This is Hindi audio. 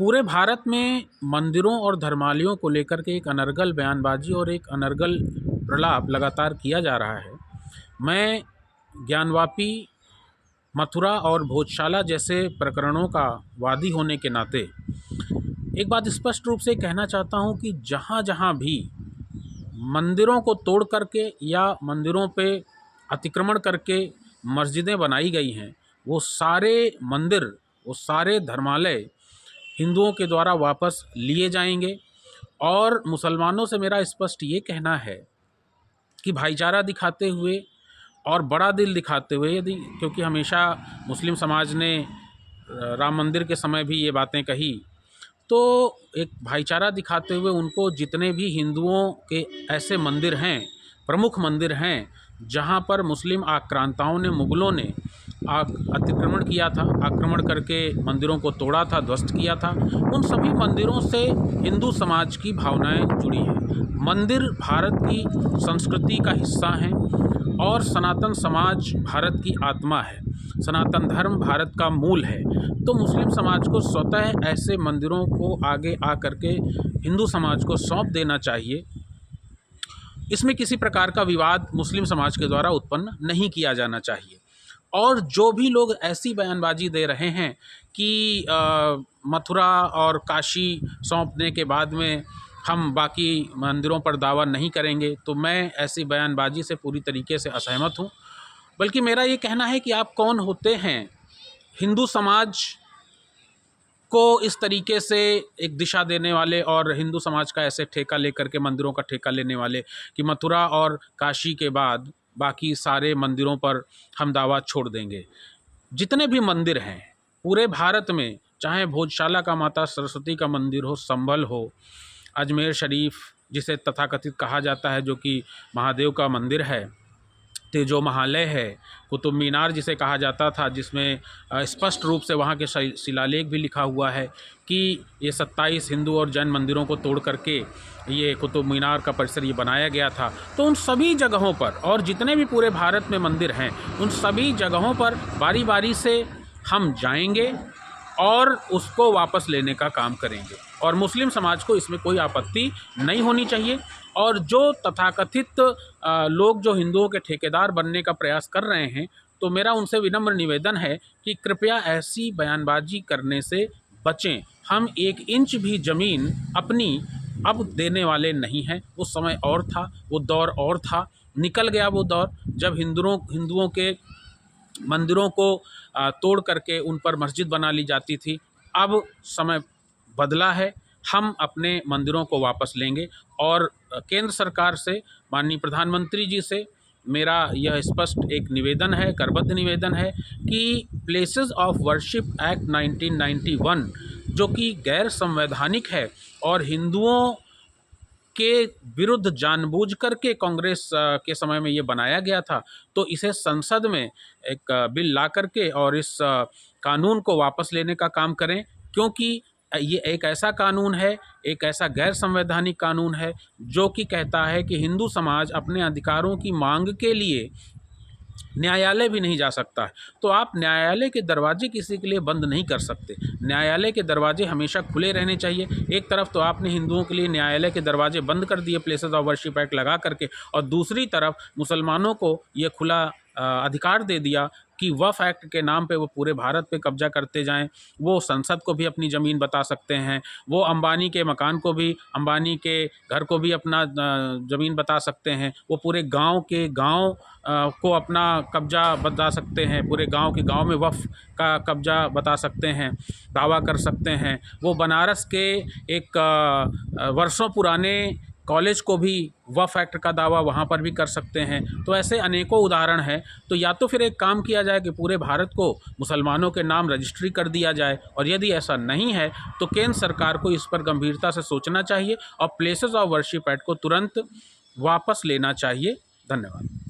पूरे भारत में मंदिरों और धर्मालयों को लेकर के एक अनर्गल बयानबाजी और एक अनर्गल प्रलाप लगातार किया जा रहा है। मैं ज्ञानवापी, मथुरा और भोजशाला जैसे प्रकरणों का वादी होने के नाते एक बात स्पष्ट रूप से कहना चाहता हूँ कि जहाँ जहाँ भी मंदिरों को तोड़ करके या मंदिरों पे अतिक्रमण करके मस्जिदें बनाई गई हैं, वो सारे मंदिर, वो सारे धर्मालय हिंदुओं के द्वारा वापस लिए जाएंगे। और मुसलमानों से मेरा स्पष्ट ये कहना है कि भाईचारा दिखाते हुए और बड़ा दिल दिखाते हुए, यदि क्योंकि हमेशा मुस्लिम समाज ने राम मंदिर के समय भी ये बातें कही, तो एक भाईचारा दिखाते हुए उनको जितने भी हिंदुओं के ऐसे मंदिर हैं, प्रमुख मंदिर हैं, जहाँ पर मुस्लिम आक्रांताओं ने, मुग़लों ने अतिक्रमण किया था, आक्रमण करके मंदिरों को तोड़ा था, ध्वस्त किया था, उन सभी मंदिरों से हिंदू समाज की भावनाएं जुड़ी हैं। मंदिर भारत की संस्कृति का हिस्सा हैं और सनातन समाज भारत की आत्मा है, सनातन धर्म भारत का मूल है। तो मुस्लिम समाज को स्वतः ऐसे मंदिरों को आगे आ करके हिंदू समाज को सौंप देना चाहिए। इसमें किसी प्रकार का विवाद मुस्लिम समाज के द्वारा उत्पन्न नहीं किया जाना चाहिए। और जो भी लोग ऐसी बयानबाजी दे रहे हैं कि मथुरा और काशी सौंपने के बाद में हम बाकी मंदिरों पर दावा नहीं करेंगे, तो मैं ऐसी बयानबाजी से पूरी तरीके से असहमत हूँ। बल्कि मेरा ये कहना है कि आप कौन होते हैं हिंदू समाज को इस तरीके से एक दिशा देने वाले और हिंदू समाज का ऐसे ठेका लेकर के, मंदिरों का ठेका लेने वाले कि मथुरा और काशी के बाद बाकी सारे मंदिरों पर हम दावा छोड़ देंगे। जितने भी मंदिर हैं पूरे भारत में, चाहे भोजशाला का माता सरस्वती का मंदिर हो, संभल हो, अजमेर शरीफ जिसे तथाकथित कहा जाता है जो कि महादेव का मंदिर है, तेजो महालय है, कुतुब मीनार जिसे कहा जाता था, जिसमें स्पष्ट रूप से वहाँ के शिलालेख भी लिखा हुआ है कि ये 27 हिंदू और जैन मंदिरों को तोड़ करके ये कुतुब मीनार का परिसर ये बनाया गया था। तो उन सभी जगहों पर और जितने भी पूरे भारत में मंदिर हैं, उन सभी जगहों पर बारी बारी से हम जाएंगे और उसको वापस लेने का काम करेंगे। और मुस्लिम समाज को इसमें कोई आपत्ति नहीं होनी चाहिए। और जो तथाकथित लोग जो हिंदुओं के ठेकेदार बनने का प्रयास कर रहे हैं, तो मेरा उनसे विनम्र निवेदन है कि कृपया ऐसी बयानबाजी करने से बचें। हम 1 इंच भी ज़मीन अपनी अब देने वाले नहीं हैं। वो समय और था, वो दौर और था, निकल गया वो दौर जब हिंदुओं के मंदिरों को तोड़ करके उन पर मस्जिद बना ली जाती थी। अब समय बदला है, हम अपने मंदिरों को वापस लेंगे। और केंद्र सरकार से, माननीय प्रधानमंत्री जी से मेरा यह स्पष्ट एक निवेदन है, करबद्ध निवेदन है कि प्लेसेस ऑफ वर्शिप एक्ट 1991 जो कि गैर संवैधानिक है और हिंदुओं के विरुद्ध जानबूझ करके कांग्रेस के समय में ये बनाया गया था, तो इसे संसद में एक बिल ला करके और इस कानून को वापस लेने का काम करें। क्योंकि ये एक ऐसा कानून है, एक ऐसा गैर संवैधानिक कानून है जो कि कहता है कि हिंदू समाज अपने अधिकारों की मांग के लिए न्यायालय भी नहीं जा सकता है। तो आप न्यायालय के दरवाजे किसी के लिए बंद नहीं कर सकते। न्यायालय के दरवाजे हमेशा खुले रहने चाहिए। एक तरफ तो आपने हिंदुओं के लिए न्यायालय के दरवाजे बंद कर दिए प्लेसेस ऑफ वर्शिप एक्ट लगा करके, और दूसरी तरफ मुसलमानों को ये खुला अधिकार दे दिया कि वक्फ एक्ट के नाम पे वो पूरे भारत पे कब्जा करते जाएं। वो संसद को भी अपनी ज़मीन बता सकते हैं, वो अंबानी के मकान को भी, अंबानी के घर को भी अपना ज़मीन बता सकते हैं, वो पूरे गांव के गांव को अपना कब्जा बता सकते हैं, पूरे गांव के गांव में वक्फ का कब्जा बता सकते हैं, दावा कर सकते हैं। वो बनारस के एक वर्षों पुराने कॉलेज को भी वक्फ एक्ट का दावा वहाँ पर भी कर सकते हैं। तो ऐसे अनेकों उदाहरण हैं। तो या तो फिर एक काम किया जाए कि पूरे भारत को मुसलमानों के नाम रजिस्ट्री कर दिया जाए, और यदि ऐसा नहीं है तो केंद्र सरकार को इस पर गंभीरता से सोचना चाहिए और प्लेसेस ऑफ वर्शिप एक्ट को तुरंत वापस लेना चाहिए। धन्यवाद।